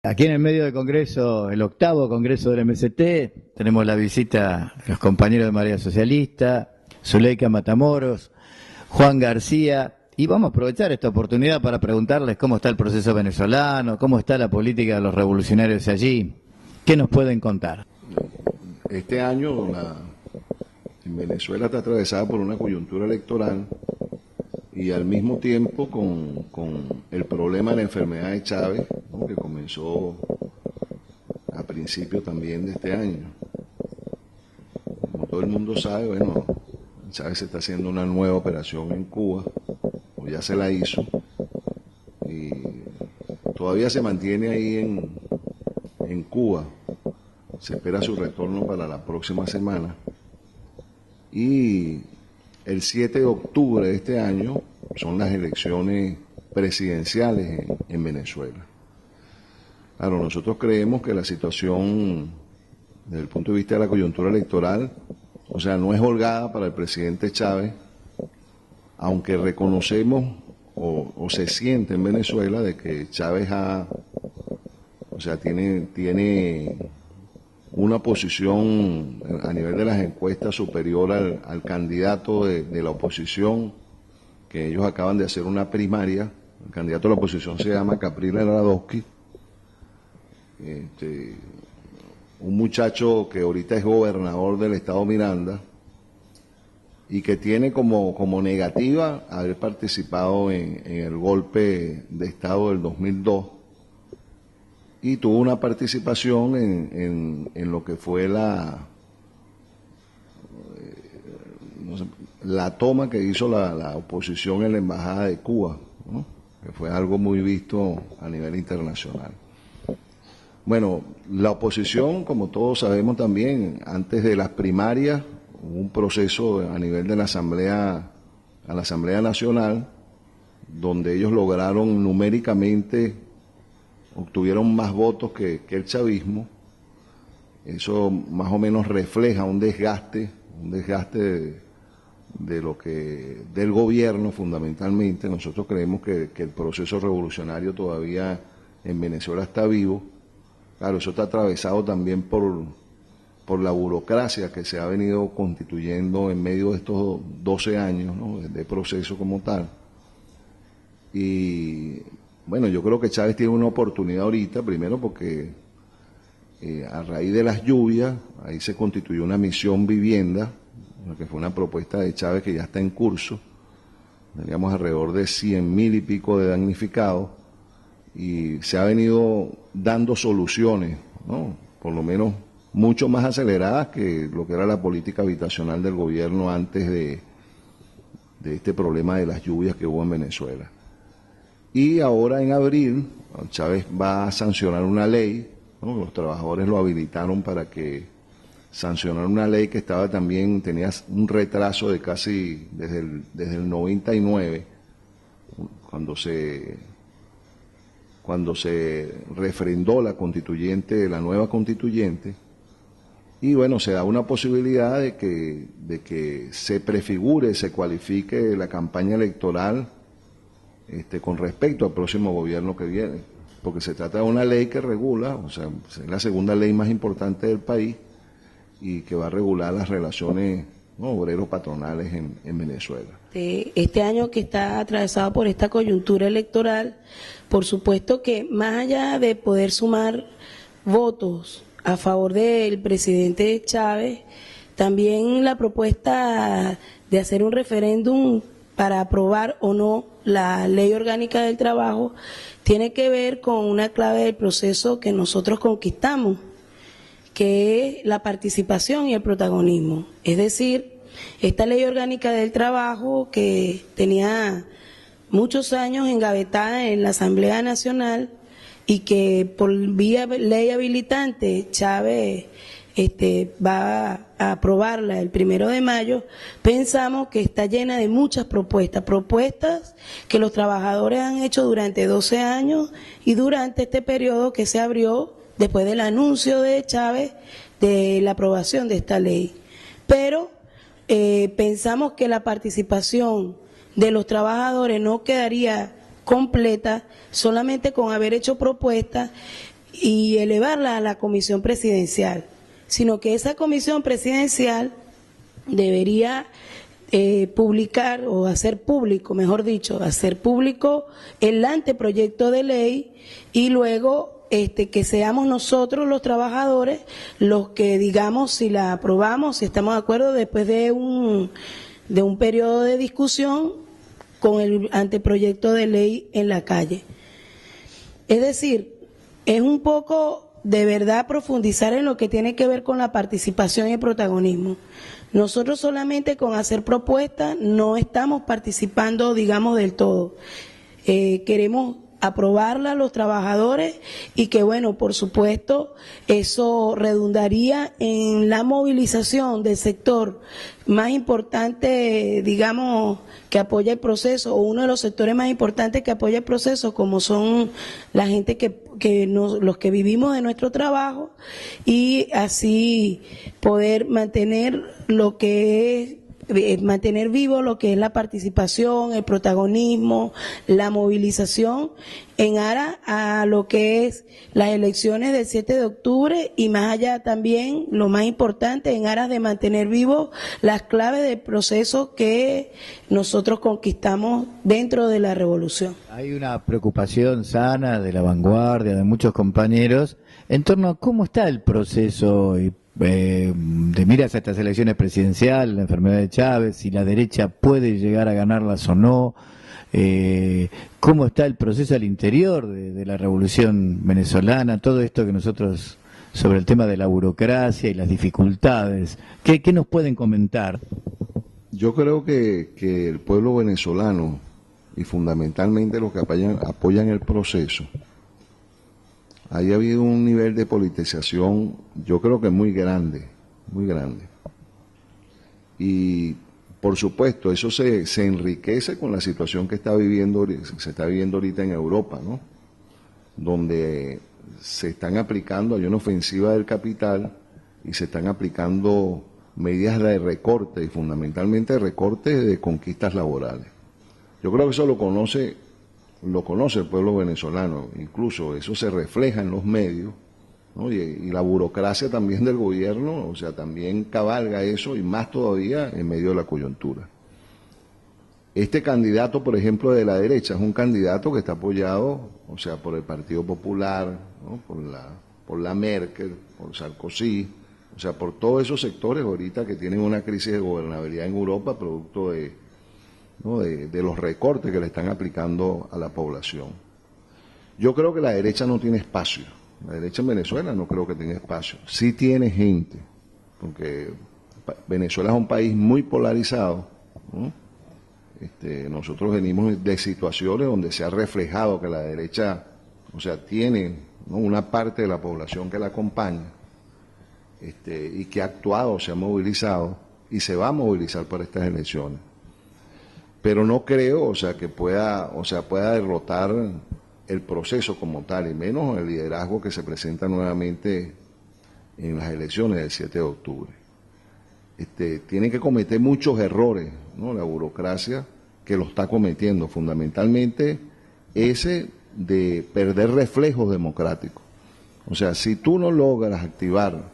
Aquí en el medio del Congreso, el octavo Congreso del MST, tenemos la visita de los compañeros de Marea Socialista, Zuleika Matamoros, Juan García, y vamos a aprovechar esta oportunidad para preguntarles cómo está el proceso venezolano, cómo está la política de los revolucionarios allí. ¿Qué nos pueden contar? Este año en Venezuela está atravesada por una coyuntura electoral y al mismo tiempo con el problema de la enfermedad de Chávez, ¿no?, que comenzó a principios también de este año. Como todo el mundo sabe, bueno, Chávez se está haciendo una nueva operación en Cuba, o ya se la hizo, y todavía se mantiene ahí en Cuba. Se espera su retorno para la próxima semana. Y el 7 de octubre de este año son las elecciones presidenciales en Venezuela. Claro, nosotros creemos que la situación, desde el punto de vista de la coyuntura electoral, o sea, no es holgada para el presidente Chávez, aunque reconocemos o se siente en Venezuela de que Chávez tiene una posición a nivel de las encuestas superior al candidato de la oposición, que ellos acaban de hacer una primaria. El candidato de la oposición se llama Capriles Radosky, un muchacho que ahorita es gobernador del estado Miranda y que tiene como negativa haber participado en el golpe de estado del 2002, y tuvo una participación en lo que fue la toma que hizo la oposición en la Embajada de Cuba, ¿no?, que fue algo muy visto a nivel internacional. Bueno, la oposición, como todos sabemos también, antes de las primarias, hubo un proceso a nivel de la Asamblea Nacional, donde ellos lograron numéricamente, obtuvieron más votos que el chavismo. Eso más o menos refleja un desgaste del gobierno fundamentalmente. Nosotros creemos que el proceso revolucionario todavía en Venezuela está vivo. Claro, eso está atravesado también por la burocracia que se ha venido constituyendo en medio de estos 12 años, ¿no?, de proceso como tal. Y bueno, yo creo que Chávez tiene una oportunidad ahorita, primero porque a raíz de las lluvias, ahí se constituyó una misión vivienda, que fue una propuesta de Chávez que ya está en curso. Teníamos alrededor de 100.000 y pico de damnificados, y se ha venido dando soluciones, ¿no?, por lo menos mucho más aceleradas que lo que era la política habitacional del gobierno antes de este problema de las lluvias que hubo en Venezuela. Y ahora en abril, Chávez va a sancionar una ley, ¿no?, los trabajadores lo habilitaron para que sancionar una ley que tenía un retraso de casi desde el 99, cuando se refrendó la nueva constituyente. Y bueno, se da una posibilidad de que se prefigure, se cualifique la campaña electoral con respecto al próximo gobierno que viene, porque se trata de una ley que regula, o sea, es la segunda ley más importante del país y que va a regular las relaciones, ¿no?, obreros-patronales en Venezuela. Este año que está atravesado por esta coyuntura electoral, por supuesto que más allá de poder sumar votos a favor del presidente Chávez, también la propuesta de hacer un referéndum para aprobar o no la Ley Orgánica del Trabajo tiene que ver con una clave del proceso que nosotros conquistamos, que es la participación y el protagonismo. Es decir, esta Ley Orgánica del Trabajo, que tenía muchos años engavetada en la Asamblea Nacional y que por vía ley habilitante Chávez va a aprobarla el 1 de mayo, pensamos que está llena de muchas propuestas que los trabajadores han hecho durante 12 años y durante este periodo que se abrió después del anuncio de Chávez de la aprobación de esta ley. Pero pensamos que la participación de los trabajadores no quedaría completa solamente con haber hecho propuestas y elevarla a la comisión presidencial, sino que esa comisión presidencial debería publicar o hacer público, mejor dicho, hacer público el anteproyecto de ley y luego que seamos nosotros los trabajadores los que digamos si la aprobamos, si estamos de acuerdo después de un periodo de discusión con el anteproyecto de ley en la calle. Es decir, es un poco de verdad profundizar en lo que tiene que ver con la participación y el protagonismo. Nosotros solamente con hacer propuestas no estamos participando, digamos, del todo. Queremos aprobarla a los trabajadores y que, bueno, por supuesto, eso redundaría en la movilización del sector más importante, digamos, que apoya el proceso, o uno de los sectores más importantes que apoya el proceso, como son la gente los que vivimos de nuestro trabajo, y así poder mantener lo que es mantener vivo lo que es la participación, el protagonismo, la movilización en aras a lo que es las elecciones del 7 de octubre y más allá también, lo más importante, en aras de mantener vivos las claves del proceso que nosotros conquistamos dentro de la revolución. Hay una preocupación sana de la vanguardia, de muchos compañeros, en torno a cómo está el proceso de miras a estas elecciones presidenciales, la enfermedad de Chávez, si la derecha puede llegar a ganarlas o no, cómo está el proceso al interior de la revolución venezolana, todo esto que nosotros, sobre el tema de la burocracia y las dificultades, ¿qué nos pueden comentar? Yo creo que el pueblo venezolano y fundamentalmente los que apoyan el proceso, haya habido un nivel de politización, yo creo que muy grande, muy grande. Y por supuesto, eso se enriquece con la situación que se está viviendo ahorita en Europa, ¿no? Donde se están aplicando, hay una ofensiva del capital y se están aplicando medidas de recorte y fundamentalmente recorte de conquistas laborales. Yo creo que eso lo conoce el pueblo venezolano, incluso eso se refleja en los medios, ¿no? Y la burocracia también del gobierno, o sea, también cabalga eso y más todavía en medio de la coyuntura. Este candidato, por ejemplo, de la derecha, es un candidato que está apoyado, o sea, por el Partido Popular, ¿no? por la Merkel, por Sarkozy, o sea, por todos esos sectores ahorita que tienen una crisis de gobernabilidad en Europa producto de los recortes que le están aplicando a la población. Yo creo que la derecha no tiene espacio. La derecha en Venezuela no creo que tenga espacio. Sí tiene gente, porque Venezuela es un país muy polarizado, ¿no? Nosotros venimos de situaciones donde se ha reflejado que la derecha, o sea, tiene, ¿no?, una parte de la población que la acompaña, y que ha actuado, se ha movilizado y se va a movilizar para estas elecciones. Pero no creo, o sea, que pueda derrotar el proceso como tal, y menos el liderazgo que se presenta nuevamente en las elecciones del 7 de octubre. Tiene que cometer muchos errores, ¿no?, la burocracia, que lo está cometiendo, fundamentalmente ese de perder reflejos democráticos. O sea, si tú no logras activar,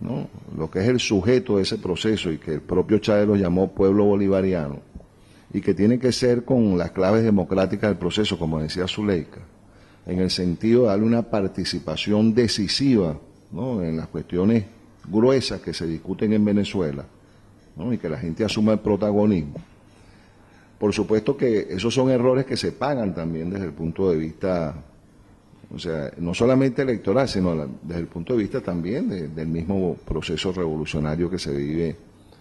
¿no?, lo que es el sujeto de ese proceso, y que el propio Chávez lo llamó pueblo bolivariano, y que tiene que ser con las claves democráticas del proceso, como decía Zuleika, en el sentido de darle una participación decisiva, ¿no?, en las cuestiones gruesas que se discuten en Venezuela, ¿no?, y que la gente asuma el protagonismo. Por supuesto que esos son errores que se pagan también desde el punto de vista, o sea, no solamente electoral, sino desde el punto de vista también del mismo proceso revolucionario que se vive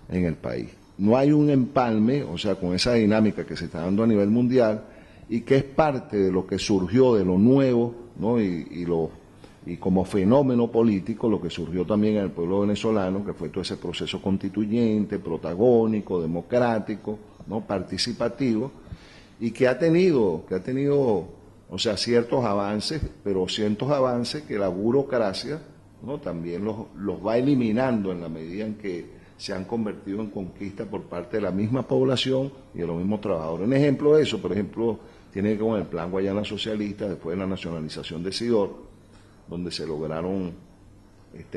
en el país. No hay un empalme, o sea, con esa dinámica que se está dando a nivel mundial y que es parte de lo que surgió, de lo nuevo, ¿no?, y como fenómeno político, lo que surgió también en el pueblo venezolano, que fue todo ese proceso constituyente, protagónico, democrático, ¿no?, participativo, y que ha tenido, o sea, ciertos avances, pero ciertos avances que la burocracia, ¿no?, también los va eliminando en la medida en que se han convertido en conquistas por parte de la misma población y de los mismos trabajadores. Un ejemplo de eso, por ejemplo, tiene que ver con el plan Guayana Socialista, después de la nacionalización de Sidor, donde se lograron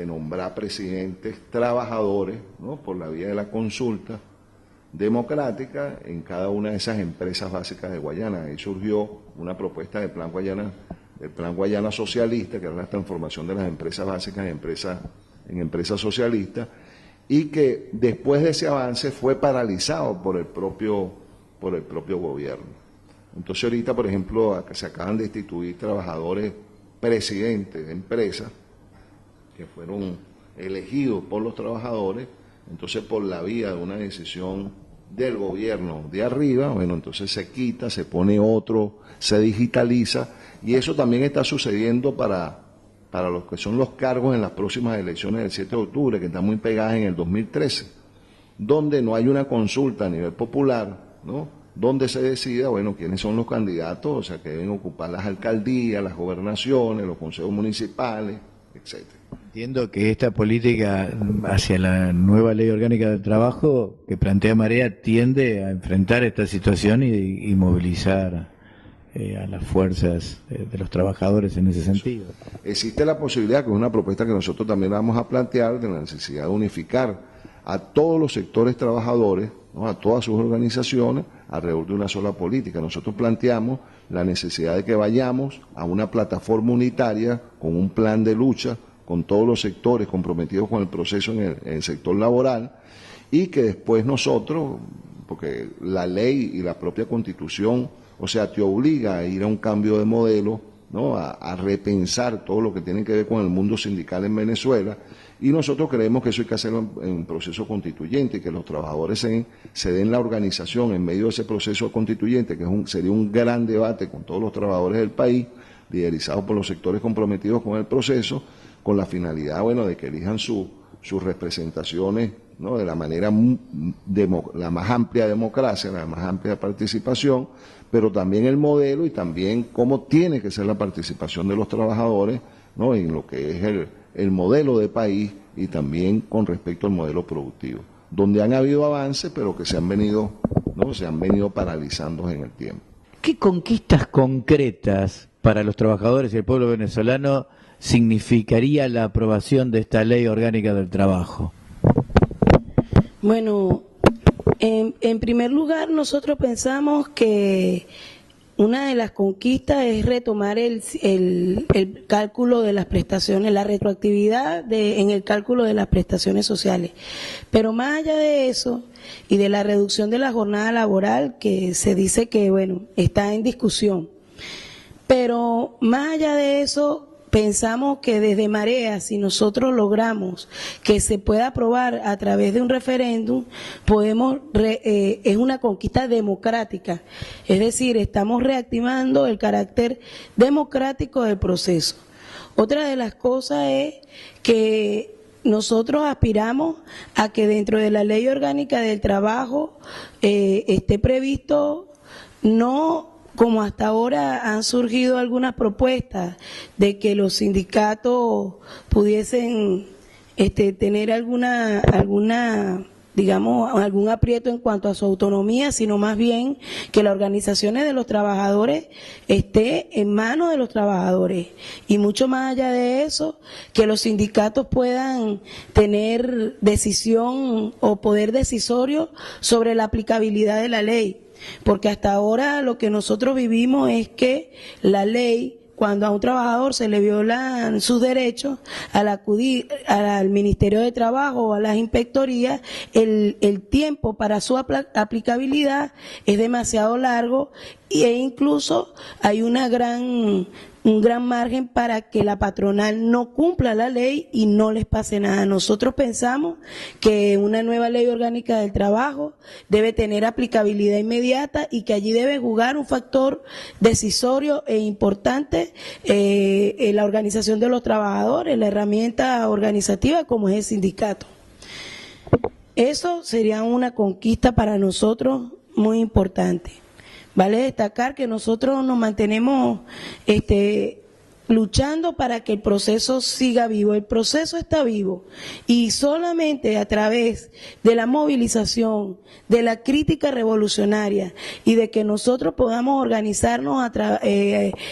nombrar presidentes trabajadores, ¿no?, por la vía de la consulta democrática en cada una de esas empresas básicas de Guayana. Ahí surgió una propuesta del Plan Guayana Socialista, que era la transformación de las empresas básicas en empresas socialistas, y que después de ese avance fue paralizado por el propio gobierno. Entonces ahorita, por ejemplo, se acaban de instituir trabajadores presidentes de empresas que fueron elegidos por los trabajadores. Entonces, por la vía de una decisión del gobierno de arriba, bueno, entonces se quita, se pone otro, se digitaliza, y eso también está sucediendo para los que son los cargos en las próximas elecciones del 7 de octubre, que están muy pegadas en el 2013, donde no hay una consulta a nivel popular, ¿no?, donde se decida, bueno, quiénes son los candidatos, o sea, que deben ocupar las alcaldías, las gobernaciones, los consejos municipales, etcétera. Entiendo que esta política hacia la nueva ley orgánica del trabajo que plantea Marea tiende a enfrentar esta situación y movilizar a las fuerzas de los trabajadores en ese sentido. Existe la posibilidad, que es una propuesta que nosotros también vamos a plantear, de la necesidad de unificar a todos los sectores trabajadores, ¿no?, a todas sus organizaciones, alrededor de una sola política. Nosotros planteamos la necesidad de que vayamos a una plataforma unitaria con un plan de lucha con todos los sectores comprometidos con el proceso en el sector laboral, y que después nosotros, porque la ley y la propia Constitución, o sea, te obliga a ir a un cambio de modelo, ¿no?, a repensar todo lo que tiene que ver con el mundo sindical en Venezuela, y nosotros creemos que eso hay que hacerlo en un proceso constituyente, y que los trabajadores se den la organización en medio de ese proceso constituyente, que sería un gran debate con todos los trabajadores del país, liderizados por los sectores comprometidos con el proceso, con la finalidad, bueno, de que elijan sus representaciones, ¿no?, de la manera la más amplia democracia, la más amplia participación, pero también el modelo y también cómo tiene que ser la participación de los trabajadores, ¿no?, en lo que es el modelo de país, y también con respecto al modelo productivo, donde han habido avances, pero que se han venido paralizando en el tiempo. ¿Qué conquistas concretas para los trabajadores y el pueblo venezolano significaría la aprobación de esta ley orgánica del trabajo? Bueno, en primer lugar, nosotros pensamos que una de las conquistas es retomar el cálculo de las prestaciones, la retroactividad en el cálculo de las prestaciones sociales. Pero más allá de eso y de la reducción de la jornada laboral, que se dice que, bueno, está en discusión. Pero más allá de eso, pensamos que desde Marea, si nosotros logramos que se pueda aprobar a través de un referéndum, es una conquista democrática. Es decir, estamos reactivando el carácter democrático del proceso. Otra de las cosas es que nosotros aspiramos a que dentro de la ley orgánica del trabajo esté previsto, no como hasta ahora han surgido algunas propuestas de que los sindicatos pudiesen tener digamos, algún aprieto en cuanto a su autonomía, sino más bien que las organizaciones de los trabajadores esté en manos de los trabajadores, y mucho más allá de eso, que los sindicatos puedan tener decisión o poder decisorio sobre la aplicabilidad de la ley. Porque hasta ahora lo que nosotros vivimos es que la ley, cuando a un trabajador se le violan sus derechos, al acudir al Ministerio de Trabajo o a las inspectorías, el tiempo para su aplicabilidad es demasiado largo, e incluso hay un gran margen para que la patronal no cumpla la ley y no les pase nada. Nosotros pensamos que una nueva ley orgánica del trabajo debe tener aplicabilidad inmediata, y que allí debe jugar un factor decisorio e importante en la organización de los trabajadores, la herramienta organizativa como es el sindicato. Eso sería una conquista para nosotros muy importante. Vale destacar que nosotros nos mantenemos luchando para que el proceso siga vivo. El proceso está vivo y solamente a través de la movilización, de la crítica revolucionaria y de que nosotros podamos organizarnos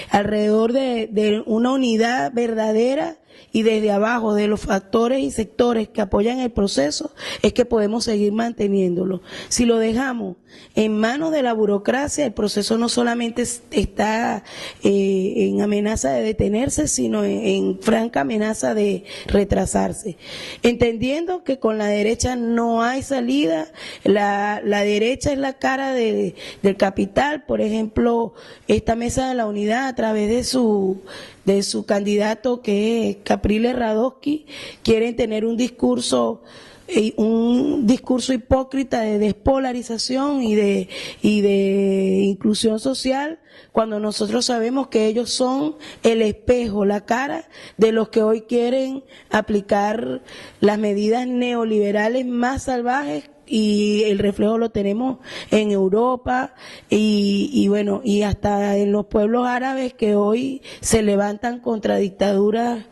alrededor de una unidad verdadera y desde abajo de los factores y sectores que apoyan el proceso es que podemos seguir manteniéndolo. Si lo dejamos en manos de la burocracia, el proceso no solamente está en amenaza de detenerse, sino en franca amenaza de retrasarse. Entendiendo que con la derecha no hay salida, la derecha es la cara del capital. Por ejemplo, esta mesa de la unidad, a través de su candidato, que es Capriles Radosky, quieren tener un discurso hipócrita de despolarización y de inclusión social, cuando nosotros sabemos que ellos son el espejo, la cara de los que hoy quieren aplicar las medidas neoliberales más salvajes, y el reflejo lo tenemos en Europa y bueno, y hasta en los pueblos árabes que hoy se levantan contra dictaduras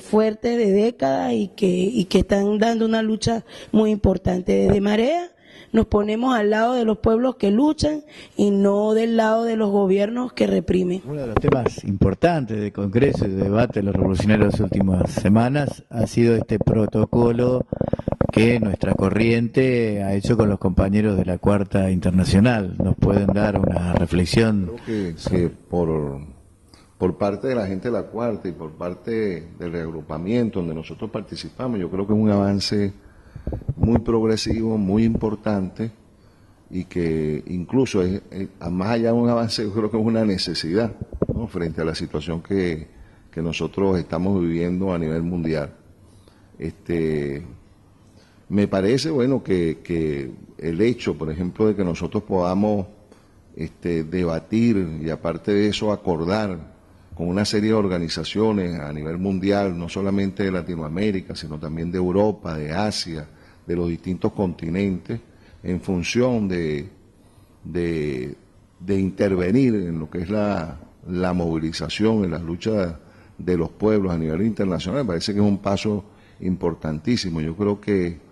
fuertes de décadas y que están dando una lucha muy importante. Desde Marea nos ponemos al lado de los pueblos que luchan y no del lado de los gobiernos que reprimen. Uno de los temas importantes del Congreso y de debate de los revolucionarios de las últimas semanas ha sido este protocolo que nuestra corriente ha hecho con los compañeros de la Cuarta Internacional. ¿Nos pueden dar una reflexión? Creo que por parte de la gente de la Cuarta y por parte del reagrupamiento donde nosotros participamos, yo creo que es un avance muy progresivo, muy importante, y que incluso más allá de un avance, yo creo que es una necesidad, ¿no?, frente a la situación que nosotros estamos viviendo a nivel mundial. Me parece, bueno, que el hecho, por ejemplo, de que nosotros podamos debatir y aparte de eso acordar con una serie de organizaciones a nivel mundial, no solamente de Latinoamérica, sino también de Europa, de Asia, de los distintos continentes, en función de intervenir en lo que es la movilización, en las luchas de los pueblos a nivel internacional, me parece que es un paso importantísimo. Yo creo que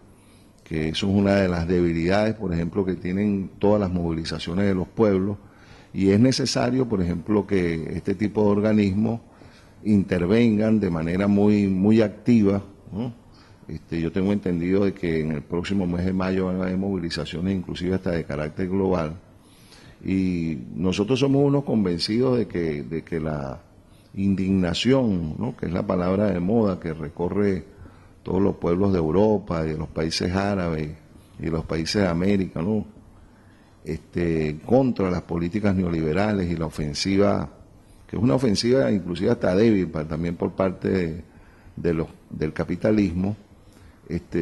eso es una de las debilidades, por ejemplo, que tienen todas las movilizaciones de los pueblos, y es necesario, por ejemplo, que este tipo de organismos intervengan de manera muy activa, ¿no? Yo tengo entendido de que en el próximo mes de mayo van a haber movilizaciones, inclusive hasta de carácter global, y nosotros somos unos convencidos de que la indignación, ¿no?, que es la palabra de moda que recorre todos los pueblos de Europa y de los países árabes y de los países de América, ¿no?, contra las políticas neoliberales y la ofensiva, que es una ofensiva inclusive hasta débil también por parte del capitalismo.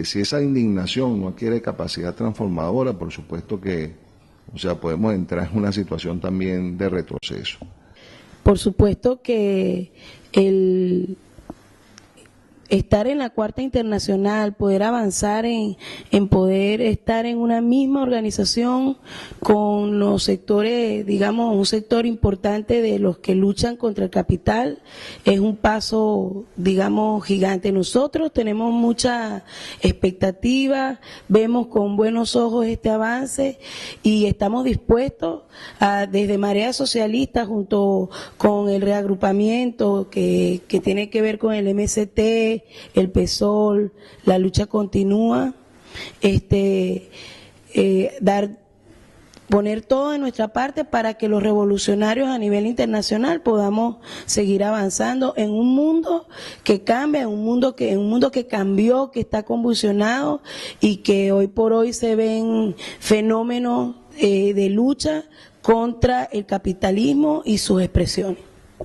Si esa indignación no adquiere capacidad transformadora, por supuesto que, podemos entrar en una situación también de retroceso. Por supuesto que el estar en la Cuarta Internacional, poder avanzar en poder estar en una misma organización con los sectores, digamos, un sector importante de los que luchan contra el capital, es un paso, digamos, gigante. Nosotros tenemos mucha expectativa, vemos con buenos ojos este avance y estamos dispuestos desde Marea Socialista, junto con el reagrupamiento que tiene que ver con el MST, el PSOL, la lucha continúa, poner todo de nuestra parte para que los revolucionarios a nivel internacional podamos seguir avanzando en un mundo que cambia, en un mundo que cambió, que está convulsionado y que hoy por hoy se ven fenómenos de lucha contra el capitalismo y sus expresiones.